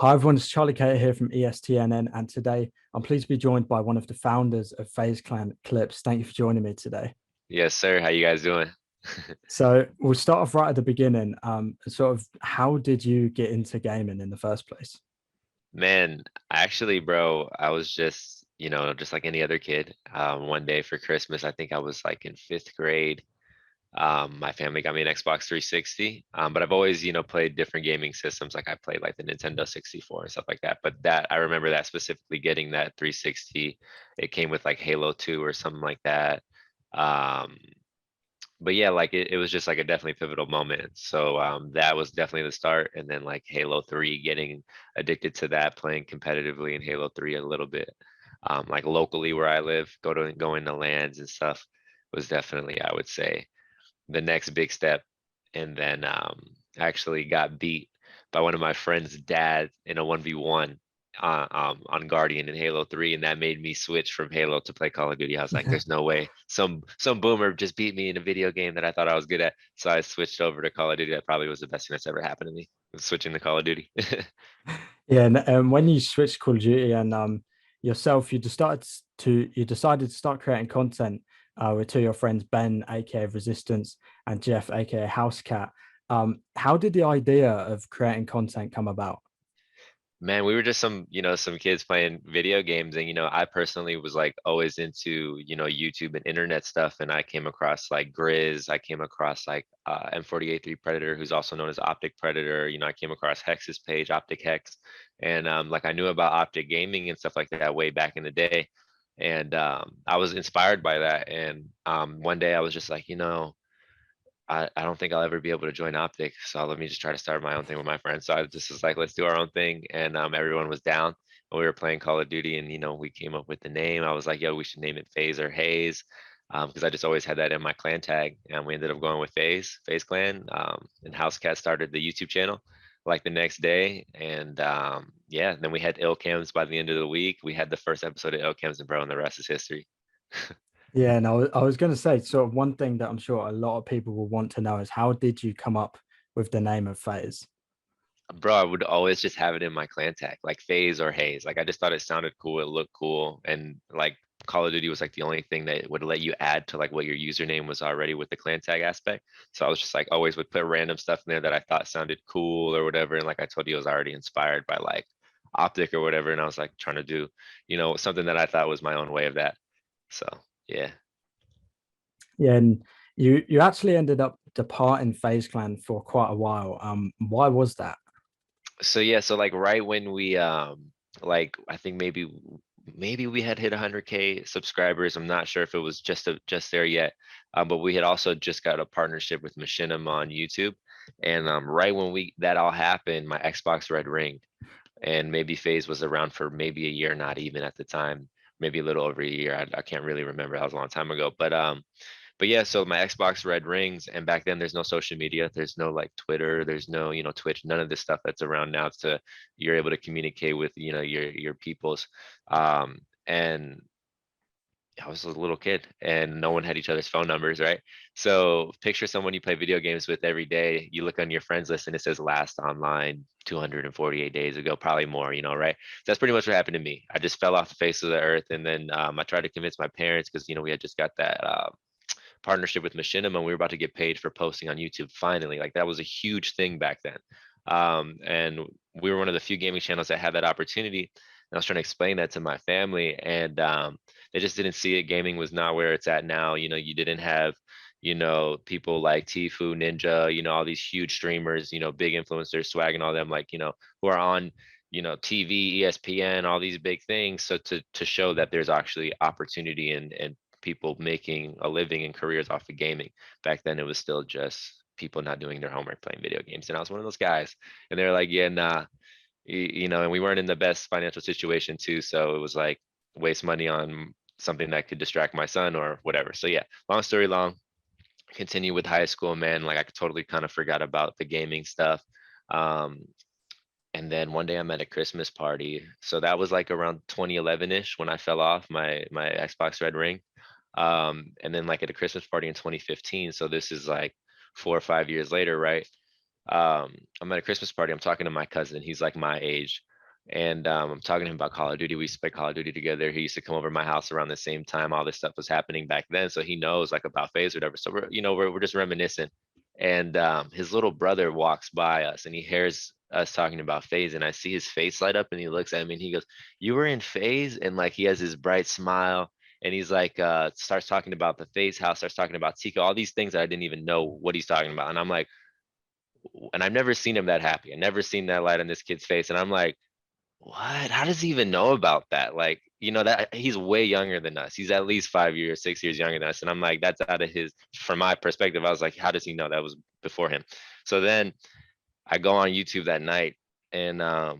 Hi everyone, it's Charlie Cater here from ESTNN, and today I'm pleased to be joined by one of the founders of FaZe Clan ClipZ. Thank you for joining me today. Yes, sir. How you guys doing? So we'll start off right at the beginning. Sort of how did you get into gaming in the first place? Man, actually, bro, I was just, just like any other kid. One day for Christmas, I think I was like in fifth grade. My family got me an Xbox 360. But I've always, played different gaming systems. Like I played like the Nintendo 64 and stuff like that. But that I remember that specifically getting that 360. It came with like Halo 2 or something like that. Um, but yeah, like it was just like a definitely pivotal moment. So that was definitely the start. And then like Halo 3, getting addicted to that, playing competitively in Halo 3 a little bit. Like locally where I live, going to lands and stuff was definitely, I would say, the next big step. And then I actually got beat by one of my friend's dad in a 1v1 on Guardian in Halo 3, and that made me switch from Halo to play Call of Duty. I was like, there's no way some boomer just beat me in a video game that I thought I was good at. So I switched over to Call of Duty. That probably was the best thing that's ever happened to me, was switching to Call of Duty. Yeah, and when you switched Call of Duty and yourself, you decided to start creating content with two of your friends, Ben, aka Resistance, and Jeff, aka Housecat. How did the idea of creating content come about? Man, we were just some kids playing video games, and I personally was like always into, YouTube and internet stuff, and I came across like Grizz, I came across like M48 Predator, who's also known as Optic Predator. I came across Hex's page, Optic Hex, and like I knew about Optic Gaming and stuff like that way back in the day, and I was inspired by that, and one day I was just like, I don't think I'll ever be able to join Optic, so let me just try to start my own thing with my friends. So I just was like, let's do our own thing, and everyone was down. And we were playing Call of Duty, and we came up with the name. I was like, yo, we should name it FaZe or Haze, because I just always had that in my clan tag, and we ended up going with FaZe Clan. And Housecat started the YouTube channel like the next day, and yeah, then we had IllCams by the end of the week. We had the first episode of IllCams, and bro, and the rest is history. Yeah, and I was going to say, sort of one thing that I'm sure a lot of people will want to know is how did you come up with the name of FaZe? Bro, I would always just have it in my clan tag, like FaZe or Haze. Like I just thought it sounded cool, it looked cool, and like Call of Duty was like the only thing that would let you add to like what your username was already with the clan tag aspect. So I was just like always would put random stuff in there that I thought sounded cool or whatever. And like I told you, I was already inspired by like Optic or whatever, and I was like trying to do, something that I thought was my own way of that. So yeah. Yeah, and you actually ended up departing FaZe Clan for quite a while. Why was that? So yeah, so like right when we like I think maybe we had hit 100K subscribers. I'm not sure if it was just there yet, but we had also just got a partnership with Machinima on YouTube, and right when we that all happened, my Xbox Red ringed, and maybe FaZe was around for maybe a year, not even at the time, maybe a little over a year. I can't really remember. That was a long time ago, but yeah, so my Xbox Red rings, and back then there's no social media, there's no like Twitter, there's no Twitch, none of this stuff that's around now. To You're able to communicate with your peoples, and I was a little kid, and no one had each other's phone numbers, right? So picture someone you play video games with every day. You look on your friends list, and it says last online 248 days ago, probably more, right? So that's pretty much what happened to me. I just fell off the face of the earth, and then I tried to convince my parents, because we had just got that partnership with Machinima, and we were about to get paid for posting on YouTube finally. Like that was a huge thing back then. And we were one of the few gaming channels that had that opportunity. And I was trying to explain that to my family, and they just didn't see it. Gaming was not where it's at now. You didn't have, people like Tfue, Ninja, all these huge streamers, big influencers, Swag and all them, like, who are on, TV, ESPN, all these big things. So to show that there's actually opportunity and people making a living and careers off of gaming. Back then, it was still just people not doing their homework playing video games. And I was one of those guys. And they're like, yeah, nah, and we weren't in the best financial situation too. So it was like waste money on something that could distract my son or whatever. So yeah, long story long, continue with high school, man. Like I totally kind of forgot about the gaming stuff. Um, and then one day I'm at a Christmas party. So that was like around 2011-ish when I fell off my Xbox Red Ring. And then like at a Christmas party in 2015. So this is like 4 or 5 years later, right? I'm at a Christmas party. I'm talking to my cousin. He's like my age. And I'm talking to him about Call of Duty. We used to play Call of Duty together. He used to come over to my house around the same time all this stuff was happening back then, so he knows like about FaZe or whatever. So we're just reminiscing. And his little brother walks by us and he hears us talking about FaZe, and I see his face light up and he looks at me and he goes, "You were in FaZe?" And like he has his bright smile and he's like starts talking about the FaZe house, starts talking about Tico, all these things that I didn't even know what he's talking about. And I'm like, and I've never seen him that happy. I never seen that light on this kid's face. And I'm like, what? How does he even know about that? Like, that he's way younger than us. He's at least 5 years, 6 years younger than us. And I'm like, that's out of his, from my perspective, I was like, how does he know that was before him? So then I go on YouTube that night and I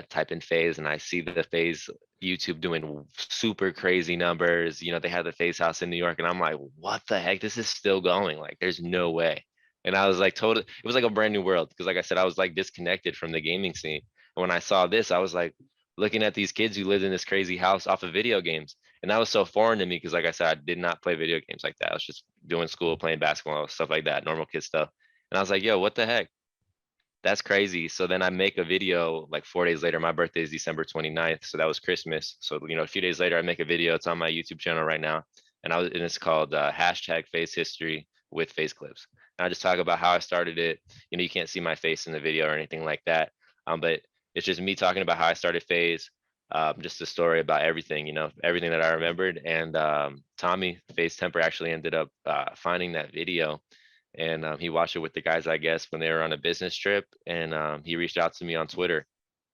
type in FaZe and I see the FaZe YouTube doing super crazy numbers. They had the FaZe house in New York and I'm like, what the heck? This is still going. Like, there's no way. And I was like, totally, it was like a brand new world. Cause like I said, I was like disconnected from the gaming scene. And when I saw this, I was like looking at these kids who lived in this crazy house off of video games. And that was so foreign to me. Cause like I said, I did not play video games like that. I was just doing school, playing basketball, stuff like that, normal kid stuff. And I was like, yo, what the heck? That's crazy. So then I make a video like 4 days later. My birthday is December 29th. So that was Christmas. So, a few days later, I make a video. It's on my YouTube channel right now. And it's called hashtag FaZe History with FaZe ClipZ. And I just talk about how I started it. You can't see my face in the video or anything like that. But it's just me talking about how I started FaZe. Just a story about everything, everything that I remembered. And Tommy, FaZe Temper, actually ended up finding that video and he watched it with the guys, I guess, when they were on a business trip. And he reached out to me on Twitter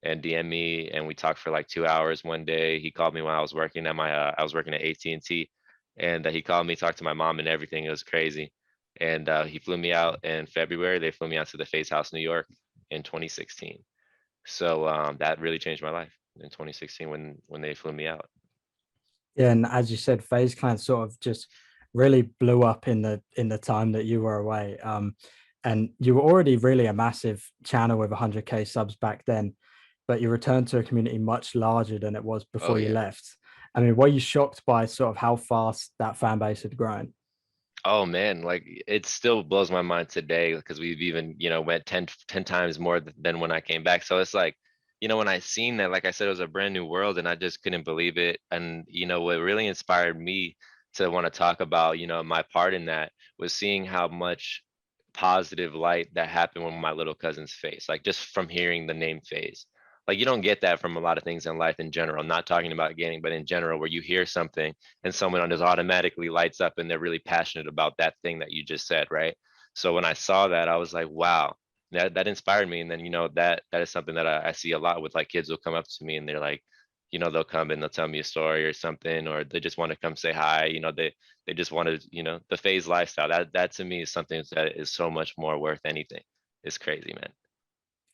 and DM me, and we talked for like 2 hours one day. He called me when I was working at I was working at AT&T, and he called me, talked to my mom and everything. It was crazy. And he flew me out in February. They flew me out to the FaZe House, New York, in 2016. So that really changed my life in 2016 when they flew me out. Yeah, and as you said, FaZe Clan sort of just really blew up in the time that you were away. And you were already really a massive channel with 100K subs back then, but you returned to a community much larger than it was Oh before you yeah. left. I mean, were you shocked by sort of how fast that fan base had grown? Oh man, like it still blows my mind today because we've even, went 10 times more than when I came back. So it's like, when I seen that, like I said, it was a brand new world and I just couldn't believe it. And, what really inspired me to want to talk about, my part in that was seeing how much positive light that happened when my little cousin's face, like just from hearing the name FaZe. Like you don't get that from a lot of things in life in general. I'm not talking about gaming, but in general, where you hear something and someone just automatically lights up and they're really passionate about that thing that you just said, right? So when I saw that, I was like, wow, that inspired me. And then, that is something that I see a lot with like kids will come up to me and they're like, they'll come and they'll tell me a story or something, or they just want to come say hi. They just want to, the FaZe lifestyle. That to me is something that is so much more worth anything. It's crazy, man.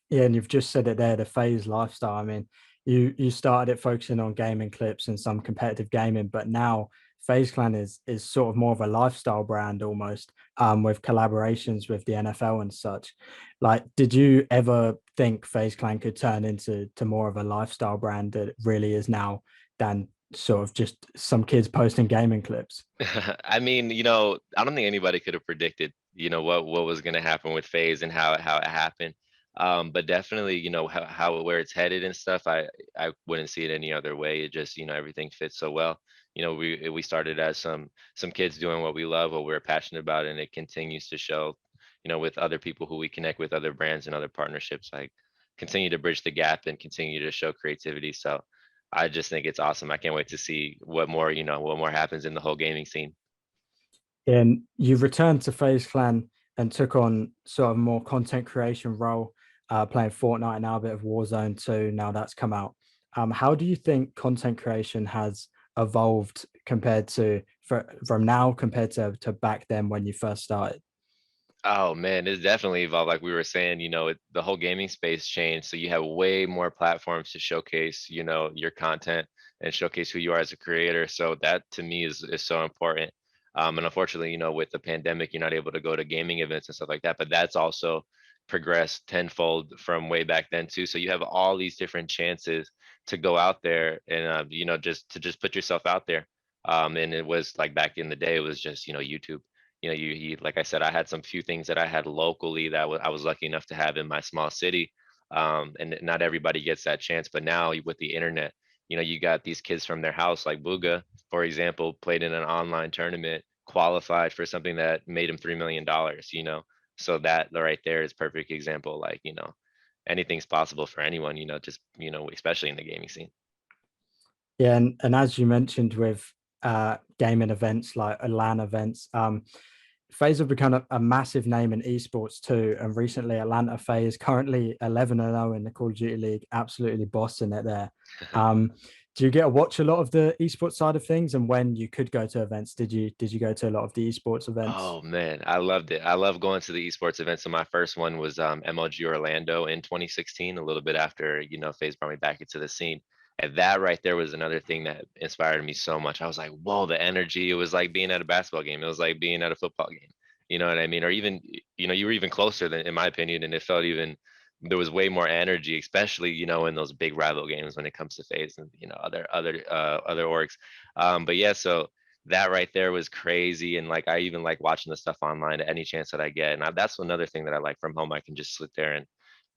Yeah, and you've just said it there, the FaZe lifestyle. I mean, you started it focusing on gaming clips and some competitive gaming, but now FaZe Clan is sort of more of a lifestyle brand almost, with collaborations with the NFL and such. Like, did you ever think FaZe Clan could turn into more of a lifestyle brand that it really is now than sort of just some kids posting gaming clips? I mean, I don't think anybody could have predicted, what was going to happen with FaZe and how it happened. But definitely, how where it's headed and stuff. I wouldn't see it any other way. It just, everything fits so well. We started as some kids doing what we love, what we're passionate about, and it continues to show. With other people who we connect with, other brands and other partnerships, like continue to bridge the gap and continue to show creativity. So I just think it's awesome. I can't wait to see what more happens in the whole gaming scene. And you returned to FaZe Clan and took on sort of more content creation role, playing Fortnite now, a bit of Warzone too. Now that's come out. How do you think content creation has evolved compared to from now compared to back then when you first started? Oh man, it's definitely evolved. Like we were saying, the whole gaming space changed. So you have way more platforms to showcase, your content and showcase who you are as a creator. So that to me is so important. And unfortunately, with the pandemic, you're not able to go to gaming events and stuff like that. But that's also progressed tenfold from way back then too. So you have all these different chances to go out there and just put yourself out there. And it was like back in the day, it was just YouTube. You like I said, I had some few things that I had locally that I was lucky enough to have in my small city. And not everybody gets that chance. But now with the internet, you got these kids from their house, like Booga, for example, played in an online tournament, qualified for something that made him $3 million. So that right there is perfect example. Like, anything's possible for anyone, just, especially in the gaming scene. Yeah, and as you mentioned with gaming events like LAN events, FaZe have become a massive name in esports too. And recently, Atlanta FaZe currently 11-0 in the Call of Duty League, absolutely bossing it there. Do you get to watch a lot of the esports side of things? And when you could go to events, did you go to a lot of the esports events? Oh man, I loved it. I love going to the esports events. So my first one was MLG Orlando in 2016, a little bit after, FaZe brought me back into the scene. And that right there was another thing that inspired me so much. I was like, whoa, the energy. It was like being at a basketball game. It was like being at a football game. You know what I mean? Or even, you were even closer than, in my opinion, and it felt even, there was way more energy, especially, in those big rival games when it comes to FaZe and, other orgs. But yeah, so that right there was crazy. And like, I even like watching the stuff online at any chance that I get. And that's another thing that I like from home. I can just sit there, and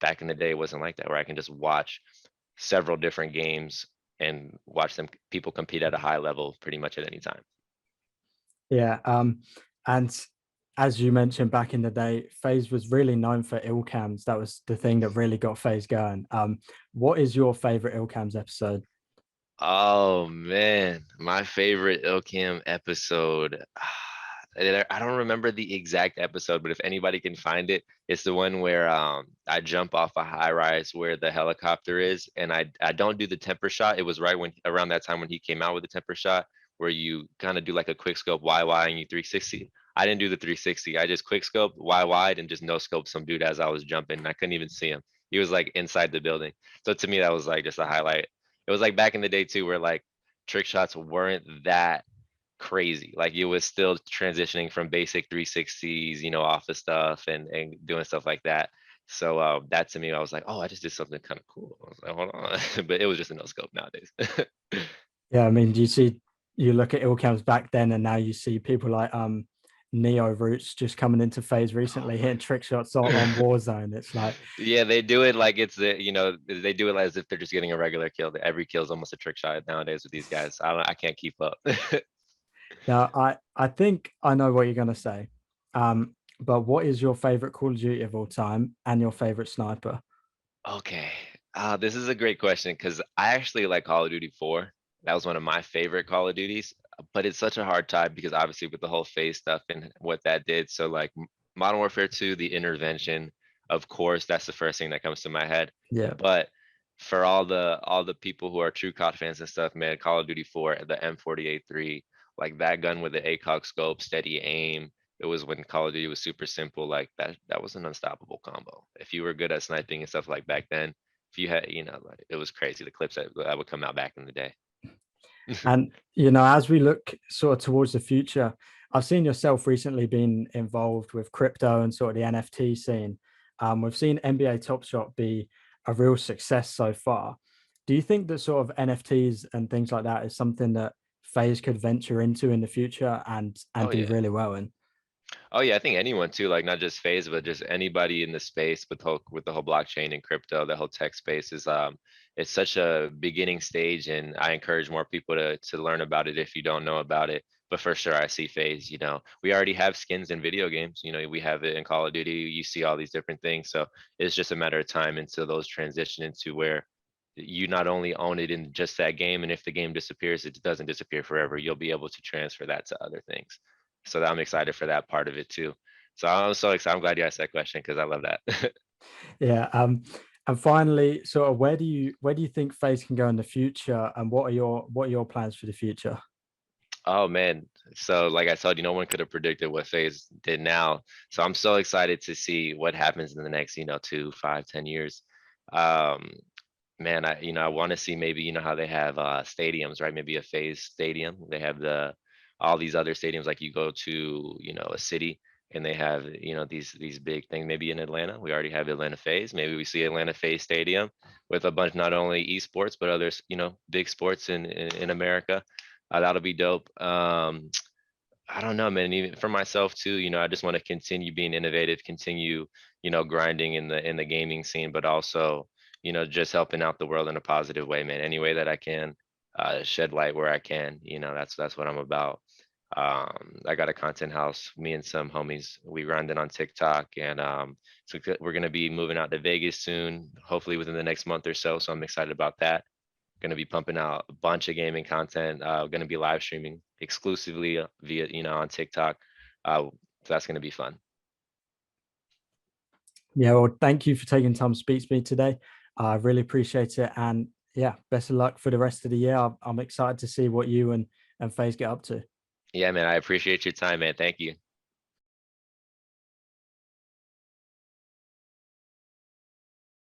back in the day, it wasn't like that, where I can just watch several different games and watch them people compete at a high level pretty much at any time. Yeah. And as you mentioned back in the day, FaZe was really known for IllCams. That was the thing that really got FaZe going. What is your favorite IllCams episode? Oh man, my favorite IllCam episode. I don't remember the exact episode, but if anybody can find it, it's the one where I jump off a high rise where the helicopter is, and I don't do the temper shot. It was right when around that time when he came out with the temper shot, where you kind of do like a quick scope YY and you 360. I didn't do the 360. I just quick scope Y wide and just no scope some dude as I was jumping. And I couldn't even see him. He was like inside the building. So to me, that was like just a highlight. It was like back in the day too, where like trick shots weren't that crazy. Like it was still transitioning from basic 360s, off of stuff and doing stuff like that. So that to me, I was like, oh, I just did something kind of cool. I was like, hold on, but it was just a no scope nowadays. Yeah, I mean, you look at IllCams back then, and now you see people like Neo Roots just coming into FaZe Oh recently, hitting my. trick shots on Warzone. It's like, Yeah, they do it like they do it as if they're just getting a regular kill. Every kill is almost a trick shot nowadays with these guys. I can't keep up. now I think I know what you're gonna say. But what is your favorite Call of Duty of all time and your favorite sniper? Okay. This is a great question because I actually like Call of Duty 4. That was one of my favorite Call of Duties, but it's such a hard time because obviously with the whole phase stuff and what that did. So like Modern Warfare 2, the intervention, of course, that's the first thing that comes to my head. Yeah. But for all the people who are true COD fans and stuff, man, Call of Duty 4, the M48-3, like that gun with the ACOG scope, steady aim, it was when Call of Duty was super simple. Like that was an unstoppable combo. If you were good at sniping and stuff like back then, if you had, like, it was crazy. The clips that would come out back in the day. And as we look sort of towards the future, I've seen yourself recently being involved with crypto and sort of the NFT scene. We've seen NBA Top Shot be a real success so far. Do you think that sort of NFTs and things like that is something that FaZe could venture into in the future and Oh do yeah. really well in? Oh yeah, I think anyone too, like not just FaZe, but just anybody in the space with the whole blockchain and crypto, the whole tech space is it's such a beginning stage, and I encourage more people to learn about it if you don't know about it. But for sure, I see FaZe. We already have skins in video games. We have it in Call of Duty. You see all these different things, so it's just a matter of time until those transition into where you not only own it in just that game, and if the game disappears, it doesn't disappear forever. You'll be able to transfer that to other things. So I'm excited for that part of it too. So I'm so excited. I'm glad you asked that question because I love that. Yeah. And finally, sort of where do you think FaZe can go in the future, and what are your plans for the future? Oh man. So like I told you, no one could have predicted what FaZe did now. So I'm so excited to see what happens in the next, 2, 5, 10 years. Um, man, I want to see maybe, how they have stadiums, right? Maybe a FaZe stadium. They have all these other stadiums, like you go to, a city and they have, these big things. Maybe in Atlanta, we already have Atlanta FaZe. Maybe we see Atlanta FaZe Stadium with a bunch, not only esports, but others, big sports in America. That'll be dope. I don't know, man. Even for myself too, I just want to continue being innovative, continue, grinding in the gaming scene, but also, just helping out the world in a positive way, man. Any way that I can, shed light where I can. That's what I'm about. I got a content house. Me and some homies, we grinding on TikTok, and so we're gonna be moving out to Vegas soon, hopefully within the next month or so. So I'm excited about that. Going to be pumping out a bunch of gaming content. Going to be live streaming exclusively via, on TikTok. So that's going to be fun. Yeah, well, thank you for taking time to speak to me today. I really appreciate it. And yeah, best of luck for the rest of the year. I'm excited to see what you and FaZe get up to. Yeah, man, I appreciate your time, man. Thank you.